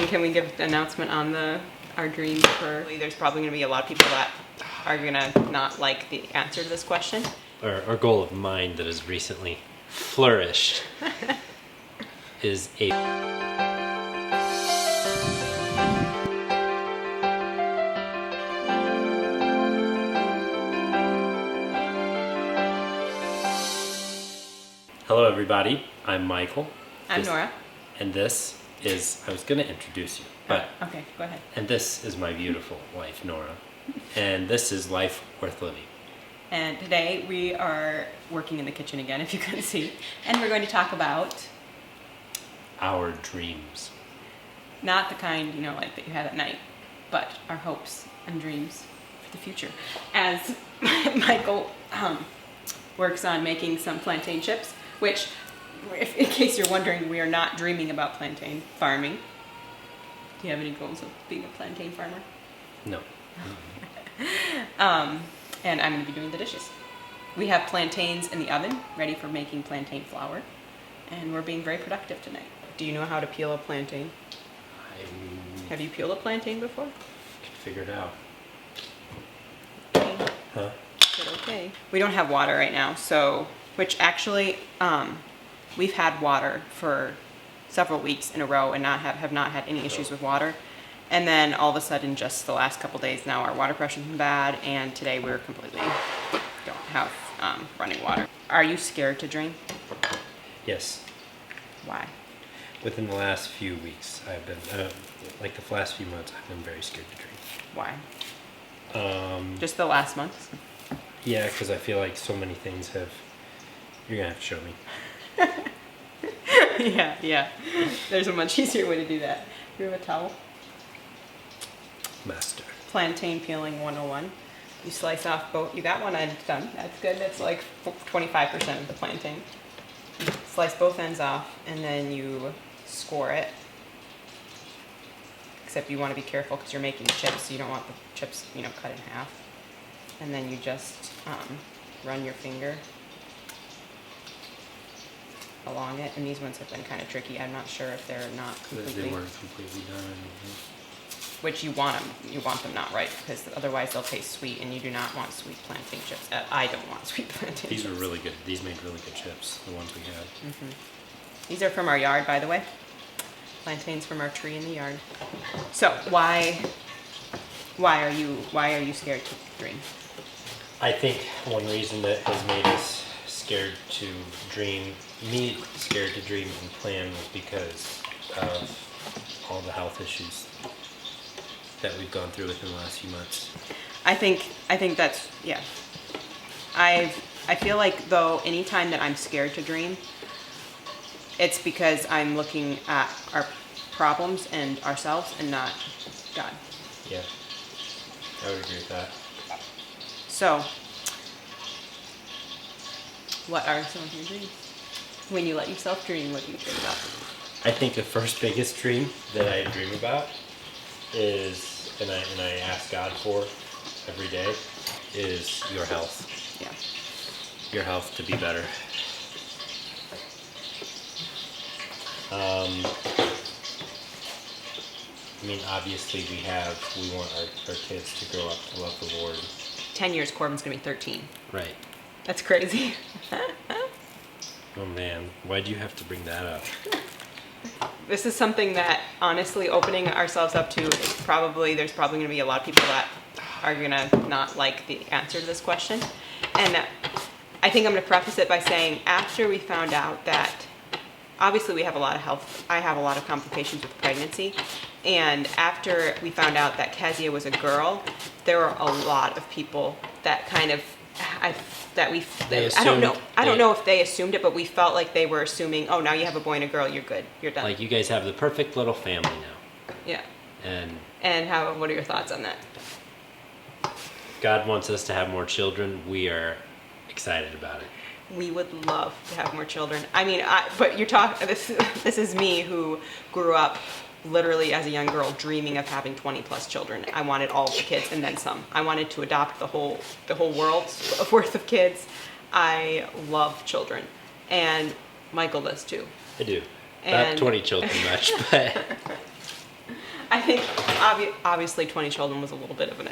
can we give an announcement on our dreams for? There's probably going to be a lot of people that are going to not like the answer to this question. Our goal of mine that has recently flourished is a... Hello everybody, I'm Michael. I'm Nora. And this is, I was going to introduce you, but... Okay, go ahead. And this is my beautiful wife, Nora. And this is Life Worth Living. And today we are working in the kitchen again, if you couldn't see. And we're going to talk about... Our dreams. Not the kind, like that you have at night, but our hopes and dreams for the future. As Michael works on making some plantain chips, which, in case you're wondering, we are not dreaming about plantain farming. Do you have any goals of being a plantain farmer? No. And I'm going to be doing the dishes. We have plantains in the oven, ready for making plantain flour, and we're being very productive tonight. Do you know how to peel a plantain? Have you peeled a plantain before? Can figure it out. Okay. Huh? But okay. We don't have water right now, which actually, we've had water for several weeks in a row and have not had any issues with water. And then all of a sudden, just the last couple days now, our water pressure's been bad, and today we're completely don't have running water. Are you scared to drink? Yes. Why? Within the last few weeks, I've been, like the last few months, I've been very scared to drink. Why? Just the last month? Yeah, because I feel like so many things have... You're going to have to show me. Yeah. There's a much easier way to do that. Do you have a towel? Master. Plantain peeling 101. You slice off both. You got one end done. That's good. That's like 25% of the plantain. You slice both ends off, and then you score it. Except you want to be careful because you're making chips, so you don't want the chips, cut in half. And then you just run your finger along it. And these ones have been kind of tricky. I'm not sure if they're not completely... They weren't completely done. Which you want them not right, because otherwise they'll taste sweet, and you do not want sweet plantain chips. I don't want sweet plantain chips. These are really good. These made really good chips, the ones we had. Mm-hmm. These are from our yard, by the way. Plantains from our tree in the yard. So why are you scared to dream? I think one reason that has made us scared to dream, me scared to dream and plan, was because of all the health issues that we've gone through within the last few months. I think that's, yeah. I feel like, though, anytime that I'm scared to dream, it's because I'm looking at our problems and ourselves and not God. Yeah, I would agree with that. So, what are some of your dreams? When you let yourself dream, what do you dream about? I think the first biggest dream that I dream about is, and I ask God for every day, is your health. Yeah. Your health to be better. Obviously we want our kids to grow up to love the Lord. 10 years, Corban's going to be 13. Right. That's crazy. Oh man, why'd you have to bring that up? This is something that, honestly, opening ourselves up to, there's probably going to be a lot of people that are going to not like the answer to this question. And I think I'm going to preface it by saying, after we found out that, obviously we have a lot of health, I have a lot of complications with pregnancy, and after we found out that Kezia was a girl, there were a lot of people that kind of, I don't know if they assumed it, but we felt like they were assuming, oh, now you have a boy and a girl, you're good, you're done. Like, you guys have the perfect little family now. Yeah. And what are your thoughts on that? God wants us to have more children. We are excited about it. We would love to have more children. But you're talking. This is me who grew up literally as a young girl dreaming of having 20 plus children. I wanted all the kids and then some. I wanted to adopt the whole world's worth of kids. I love children, and Michael does too. I do. Not 20 children much, but I think obviously 20 children was a little bit of an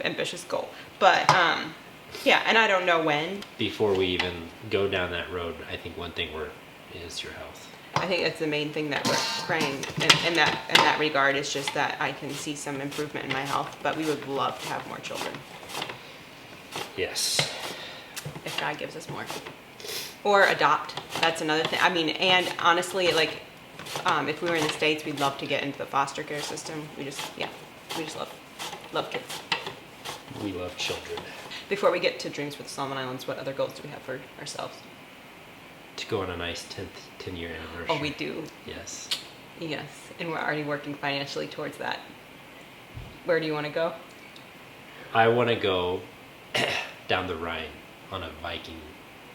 ambitious goal, but yeah, and I don't know when. Before we even go down that road, I think one thing is your health. I think that's the main thing that we're praying in that regard, is just that I can see some improvement in my health, but we would love to have more children Yes. if God gives us more. Or adopt. That's another thing. I mean, and honestly, like, if we were in the States, we'd love to get into the foster care system. We just love kids. We love children. Before we get to Dreams for the Solomon Islands, what other goals do we have for ourselves? To go on a nice 10-year anniversary. Oh, we do. Yes. Yes, and we're already working financially towards that. Where do you want to go? I want to go down the Rhine on a Viking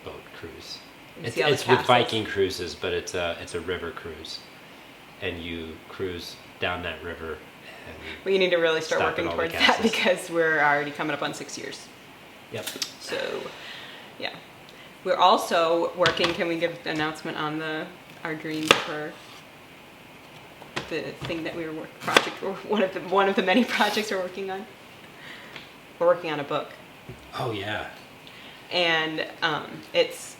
boat cruise. And see all the It's with castles. Viking cruises, but it's a river cruise, and you cruise down that river. And Well, you need to really start Stop at working all the towards that, castles. because we're already coming up on 6 years. Yep. So, yeah. We're also working, can we give an announcement on our dreams for the thing that we were one of the many projects we're working on? We're working on a book, Oh yeah. and it's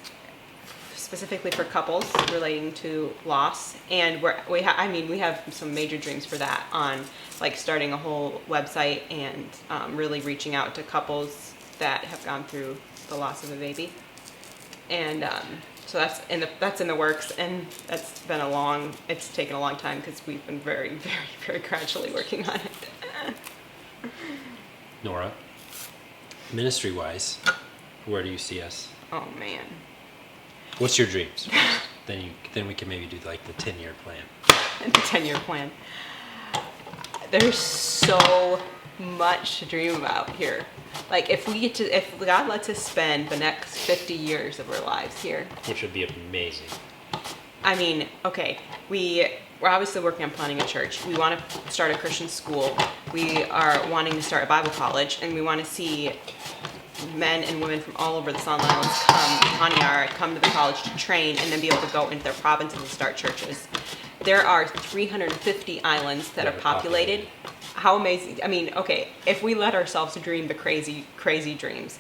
specifically for couples relating to loss, and we have some major dreams for that, on like starting a whole website and really reaching out to couples that have gone through the loss of a baby, and so that's in the works, and it's taken a long time because we've been very, very, very gradually working on it. Nora, ministry-wise, where do you see us? Oh man. What's your dreams? Then we can maybe do like the 10-year plan. The 10-year plan. There's so much to dream about here. Like if God lets us spend the next 50 years of our lives here. Which would be amazing. I mean, okay, we're obviously working on planning a church. We want to start a Christian school. We are wanting to start a Bible college, and we want to see men and women from all over the Solomon Islands come to the college to train, and then be able to go into their provinces and start churches. There are 350 islands that are populated. How amazing. I mean, okay, if we let ourselves dream the crazy, crazy dreams,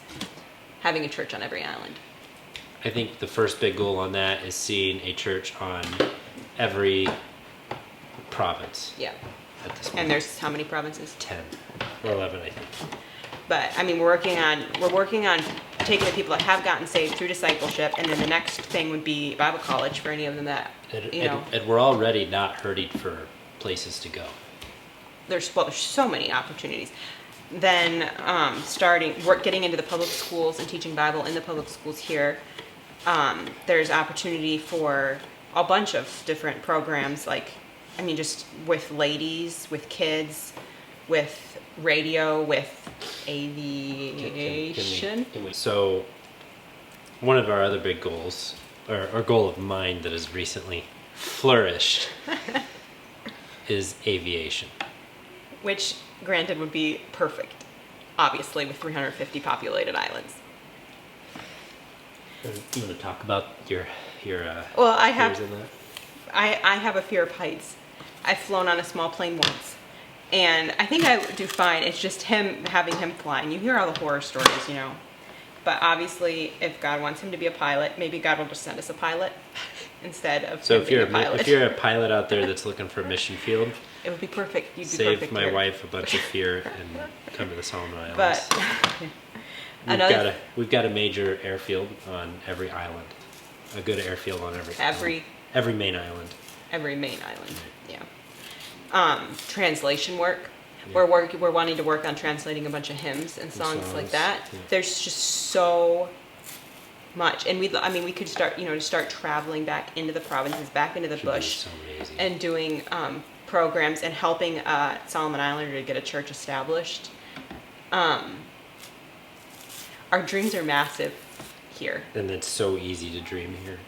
having a church on every island. I think the first big goal on that is seeing a church on every province Yeah. at this point. And there's how many provinces? 10 or 11, I think. But I mean, we're working on taking the people that have gotten saved through discipleship, and then the next thing would be Bible college for any of them that, And we're already not hurting for places to go. there's so many opportunities. Then getting into the public schools and teaching Bible in the public schools here. There's opportunity for a bunch of different programs, like, I mean, just with ladies, with kids, with radio, with aviation. So, one of our other big goals, or goal of mine that has recently flourished, is aviation. Which, granted, would be perfect, obviously, with 350 populated islands. You want to talk about your Well, I have fears in that? I have a fear of heights. I've flown on a small plane once, and I think I do fine. It's just having him flying. You hear all the horror stories, you know. But obviously, if God wants him to be a pilot, maybe God will just send us a pilot instead of So him if being you're a pilot. if you're a pilot out there that's looking for a mission field, It would be perfect. You'd be save perfect my here. wife a bunch of fear and come to the Solomon Islands. But we've got a major airfield on every island, a good airfield on every main island. every main island, yeah. Translation work. Yeah. We're wanting to work on translating a bunch of hymns and songs like songs, that. yeah. There's just so much, and we could start traveling back into the provinces, back into the Should be bush, so amazing. and doing programs and helping Solomon Islander to get a church established. Our dreams are massive here. And it's so easy to dream here.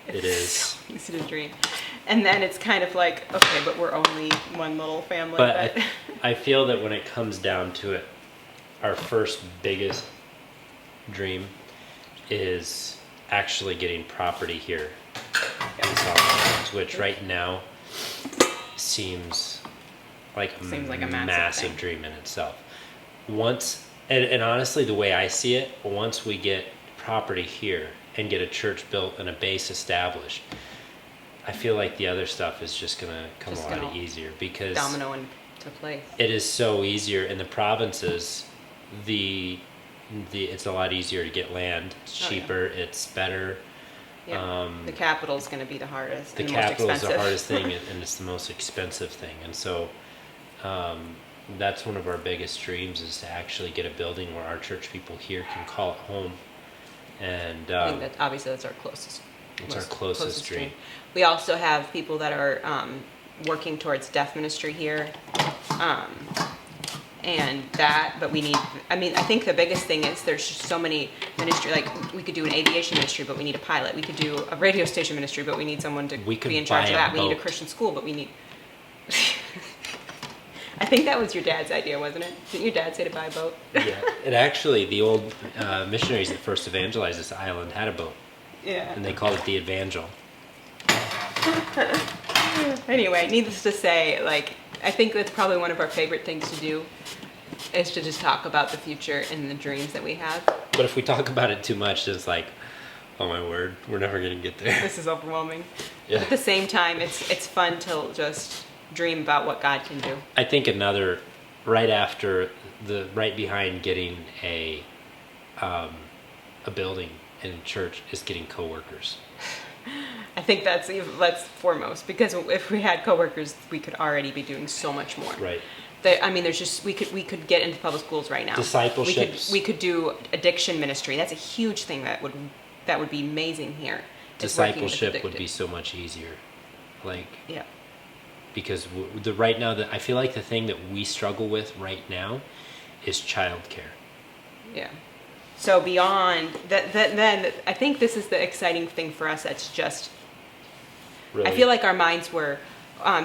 It is. So easy to dream. And then it's kind of like, okay, but we're only one little family. But I feel that when it comes down to it, our first biggest dream is actually getting property here in the Solomon Islands, which right now seems like Seems like a massive massive thing. dream in itself. Once, and honestly, the way I see it, once we get property here and get a church built and a base established, I feel like the other stuff is just gonna come Just a lot gonna easier, because Domino into place. it is so easier in the provinces. It's a lot easier to get land. It's Oh, yeah. cheaper. It's better. Yeah. The capital's going to be the hardest. The and the most capital is the expensive. hardest thing, and it's the most expensive thing. And so that's one of our biggest dreams, is to actually get a building where our church people here can call it home. And I think that obviously that's our closest. it's our closest dream. We also have people that are working towards deaf ministry here, but we need. I mean, I think the biggest thing is there's just so many ministry. Like we could do an aviation ministry, but we need a pilot. We could do a radio station ministry, but we need someone to We could be in charge buy of a that. We need a boat. Christian school, but we need. I think that was your dad's idea, wasn't it? Didn't your dad say to buy a boat? Yeah, and actually, the old missionaries that first evangelized this island had a boat, Yeah. and they called it the Evangel. Anyway, needless to say, like, I think that's probably one of our favorite things to do, is to just talk about the future and the dreams that we have. But if we talk about it too much, it's like, oh my word, we're never gonna get there. This is overwhelming. Yeah. But at the same time, it's fun to just dream about what God can do. I think another, right behind getting a building in church, is getting coworkers. I think that's foremost, because if we had coworkers, we could already be doing so much more. Right. I mean, there's just we could get into public schools right now. Discipleships. We could do addiction ministry. That's a huge thing that would be amazing here. is working with Discipleship would addicted. be so much easier. Like, Yeah. because right now, I feel like the thing that we struggle with right now is childcare. Yeah. So beyond that, then I think this is the exciting thing for us. That's just, Really. I feel like our minds were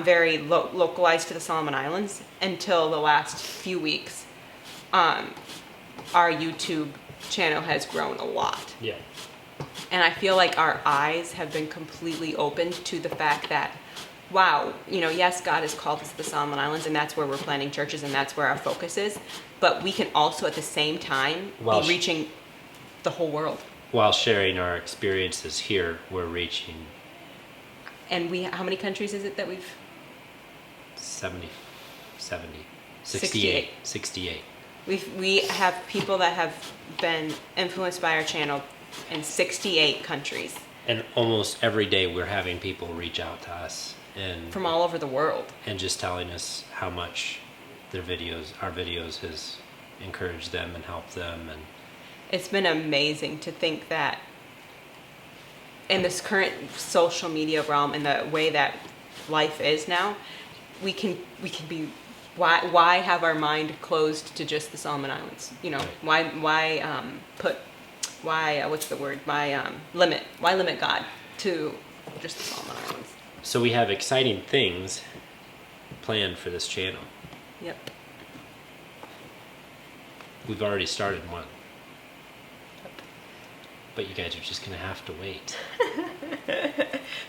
very localized to the Solomon Islands until the last few weeks. Our YouTube channel has grown a lot. Yeah. And I feel like our eyes have been completely opened to the fact that, wow, yes, God has called us to the Solomon Islands, and that's where we're planting churches, and that's where our focus is. But we can also, at the same time, Well, be reaching the whole world. While sharing our experiences here, we're reaching And how many countries is it that we've? 70, 68. 68. We have people that have been influenced by our channel in 68 countries And almost every day we're having people reach out to us from all over the world. and just telling us how much our videos has encouraged them and helped them. And It's been amazing to think that in this current social media realm and the way that life is now, we can be. Why have our mind closed to just the Solomon Islands? Right. Why limit God to just the Solomon Islands? so we have exciting things planned for this channel. Yep. We've already started one. But you guys are just going to have to wait.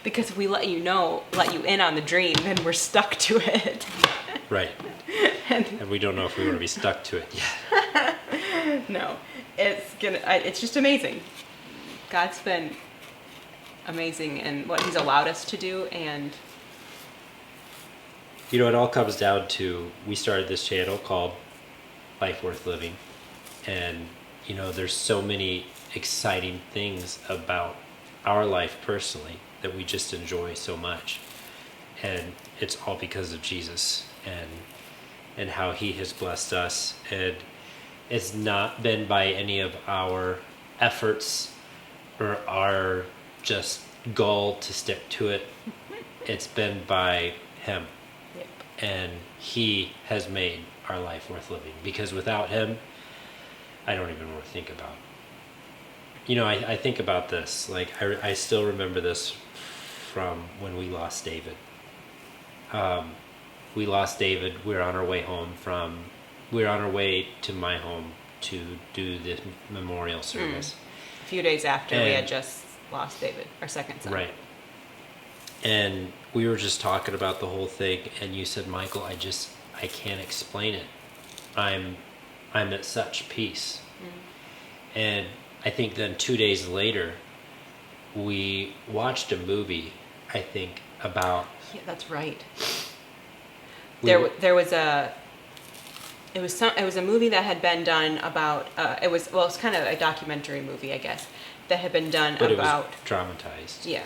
Because if we let you in on the dream, then we're stuck to it. Right. And we don't know if we want to be stuck to it yet. No, it's just amazing. God's been amazing in what He's allowed us to do, and It all comes down to, we started this channel called Life Worth Living. And, there's so many exciting things about our life personally that we just enjoy so much. And it's all because of Jesus and how He has blessed us. And it's not been by any of our efforts or our just goal to stick to it. It's been by Him. yep. And He has made our life worth living. Because without Him, I don't even want to think about. I think about this. Like, I still remember this from when we lost David. We lost David. We were on our way to my home to do the memorial service. A few days after we And- had just lost David, our second son. Right. And we were just talking about the whole thing, and you said, Michael, I I can't explain it. I'm at such peace. And I think then 2 days later, we watched a movie, I think, about... Yeah, that's right. We There, were- there was a. It was a movie that had been done about. It was kind of a documentary movie, I guess, that had been done But about. it was dramatized. Yeah,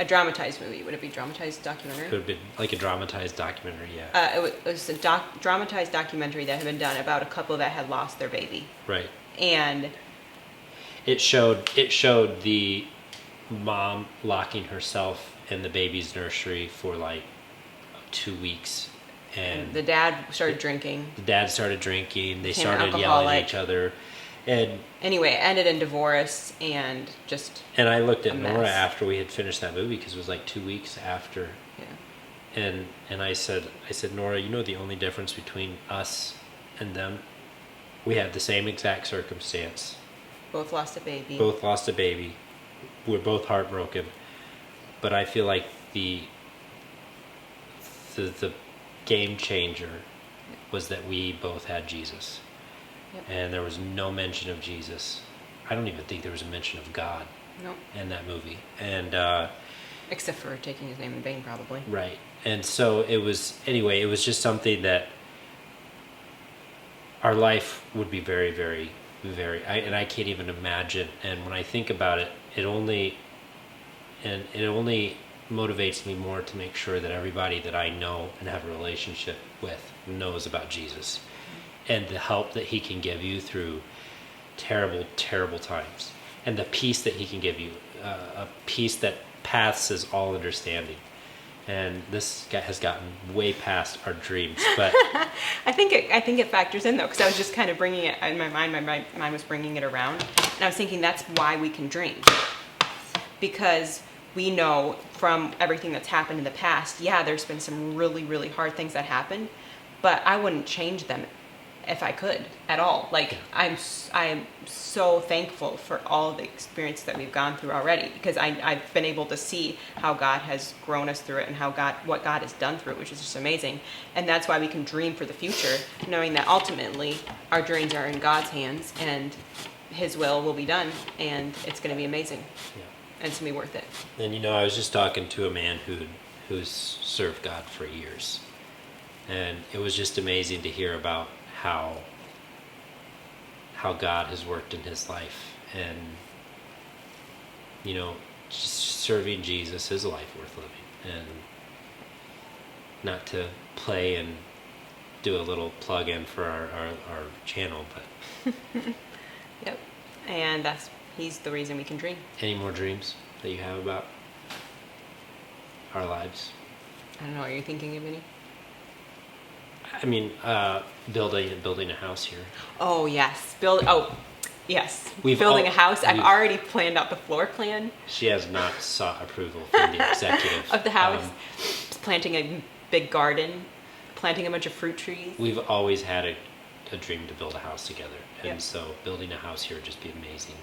a dramatized movie. Would it be dramatized documentary? It would have been like a dramatized documentary, yeah. It was a dramatized documentary that had been done about a couple that had lost their baby, Right. and It showed the mom locking herself in the baby's nursery for like 2 weeks, and the dad started drinking. the dad started drinking. They Became started yelling alcoholic. at each other, and Anyway, it ended in divorce and just I looked at A Nora mess. after we had finished that movie because it was like 2 weeks after, yeah. and I said, Nora, you know the only difference between us and them, we had the same exact circumstance. Both lost a baby. Both lost a baby. We're both heartbroken, but I feel like the game changer was that we both had Jesus. Yep. And there was no mention of Jesus. I don't even think there was a mention of God Nope. in that movie. And Except for taking his name in vain, probably. right. And so it was just something that our life would be very, very, very, and I can't even imagine. And when I think about it, it only motivates me more to make sure that everybody that I know and have a relationship with knows about Jesus and the help that he can give you through terrible, terrible times, and the peace that he can give you, a peace that passes all understanding. And this guy has gotten way past our dreams, but I think it factors in though, because I was just kind of bringing it in my mind. My mind was bringing it around, and I was thinking that's why we can dream, because we know from everything that's happened in the past. Yeah, there's been some really, really hard things that happened, but I wouldn't change them if I could at all. Like I am so thankful for all the experience that we've gone through already, because I've been able to see how God has grown us through it and what God has done through it, which is just amazing. And that's why we can dream for the future, knowing that ultimately our dreams are in God's hands and his will be done, and it's going to be amazing. yeah. And it's going to be worth it. And I was just talking to a man who's served God for years, and it was just amazing to hear about how God has worked in his life, and just serving Jesus is a life worth living. And not to play and do a little plug-in for our channel, but Yep. And he's the reason we can dream. any more dreams that you have about our lives? I don't know, are you thinking of any? I mean, building a house here. Oh, yes. Yes. We've Building all- a house. I've we've- already planned out the floor plan She has not sought approval from the executive of the house. Planting a big garden, planting a bunch of fruit trees. We've always had a dream to build a house together, and Yeah. so building a house here would just be amazing.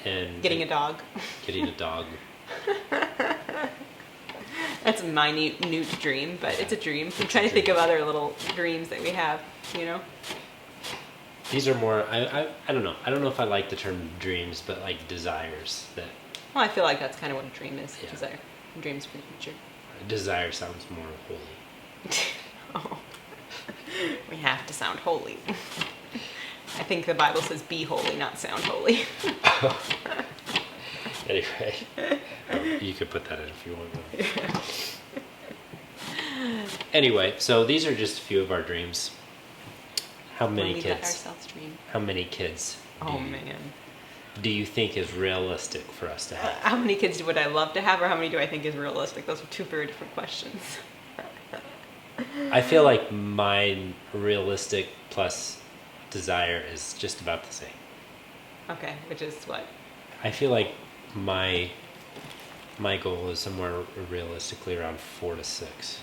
And Getting a dog. Getting a dog. That's my new dream, but it's a dream. I'm trying to think of other little dreams that we have, These are more. I don't know. I don't know if I like the term dreams, but like desires. That Well, I feel like that's kind of what a dream is. Yeah. Desire. Dreams for the future. desire sounds more holy. Oh. We have to sound holy. I think the Bible says be holy, not sound holy. Anyway, you could put that in if you want. Anyway, so these are just a few of our dreams. How many When we let kids? ourselves dream. How many kids? Oh, man. Do you think is realistic for us to have? How many kids would I love to have, or how many do I think is realistic? Those are two very different questions. I feel like my realistic plus desire is just about the same. Okay, which is what? I feel like my goal is somewhere realistically around 4 to 6.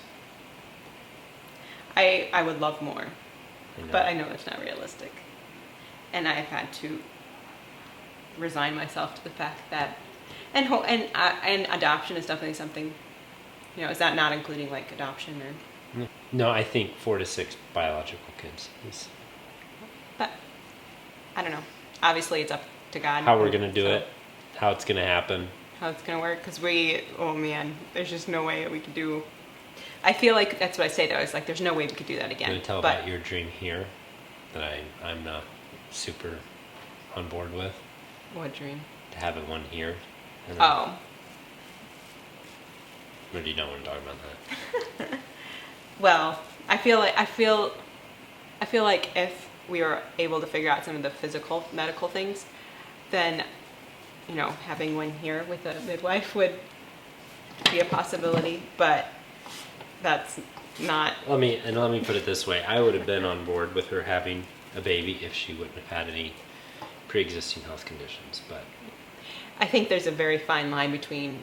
I would love more, You know? but I know that's not realistic. And I've had to resign myself to the fact that, and adoption is definitely something, is that not including like adoption or? No, I think 4 to 6 biological kids is But I don't know. Obviously, it's up to God. how we're gonna do So, it, how it's gonna happen. how it's gonna work. Because oh man, there's just no way we could do. I feel like that's what I say though. It's like there's no way we could do that I'm again. gonna tell but about your dream here that I'm not super on board with, what dream? to have it one here. And then, Oh, or do you not want to talk about that? well, I feel like if we were able to figure out some of the physical medical things, then having one here with a midwife would be a possibility. But that's not. Let me put it this way: I would have been on board with her having a baby if she wouldn't have had any pre-existing health conditions. But I think there's a very fine line between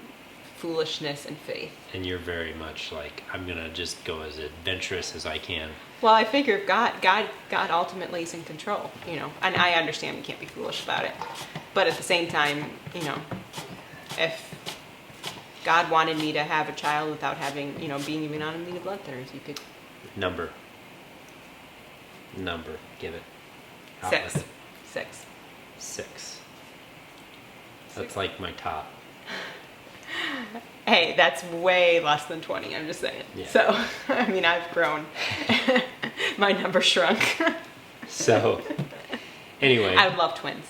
foolishness and faith. and you're very much like, I'm gonna just go as adventurous as I can. Well, I figure God ultimately is in control, and I understand we can't be foolish about it. But at the same time, if God wanted me to have a child without having, being even on immune blood thinners, you could. Number. Give it. Out Six. with it. 6. 6. That's like my top. Hey, that's way less than 20, I'm just saying. Yeah. So, I mean, I've grown. My number shrunk. So, anyway. I would love twins.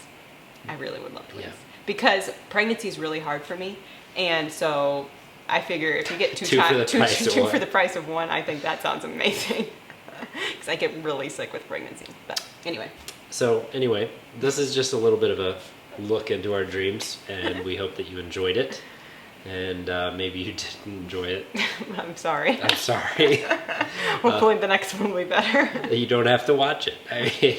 I really would love twins. Yeah. Because pregnancy is really hard for me. And so I figure if you get Two for the price of two one. for the price of one, I think that sounds amazing. Because I get really sick with pregnancy. But anyway. So, anyway, this is just a little bit of a look into our dreams, and we hope that you enjoyed it. And maybe you didn't enjoy it. I'm sorry. I'm sorry. Hopefully the next one will be better. You don't have to watch it. I mean,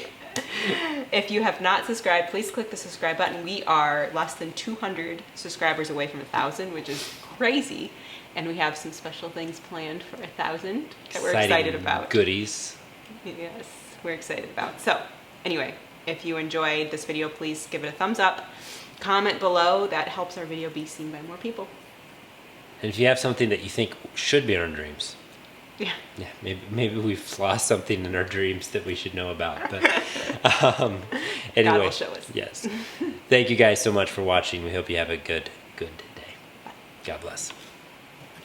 If you have not subscribed, please click the subscribe button. We are less than 200 subscribers away from 1,000, which is crazy. And we have some special things planned for 1,000 that we're excited exciting about. Goodies. Yes, we're excited about. So, anyway, if you enjoyed this video, please give it a thumbs up. Comment below. That helps our video be seen by more people. And if you have something that you think should be in our dreams, Yeah. maybe we've lost something in our dreams that we should know about. But anyway, God will show us. Yes. Thank you guys so much for watching. We hope you have a good day. God bless.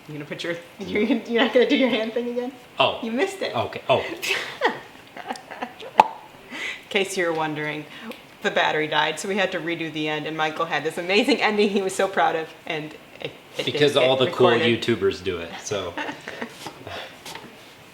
You're gonna put you're not gonna do your hand thing again? Oh. You missed it. Okay. Oh. In case you're wondering, the battery died, so we had to redo the end, and Michael had this amazing ending he was so proud of, and it Because didn't all get the cool recorded. YouTubers do it. So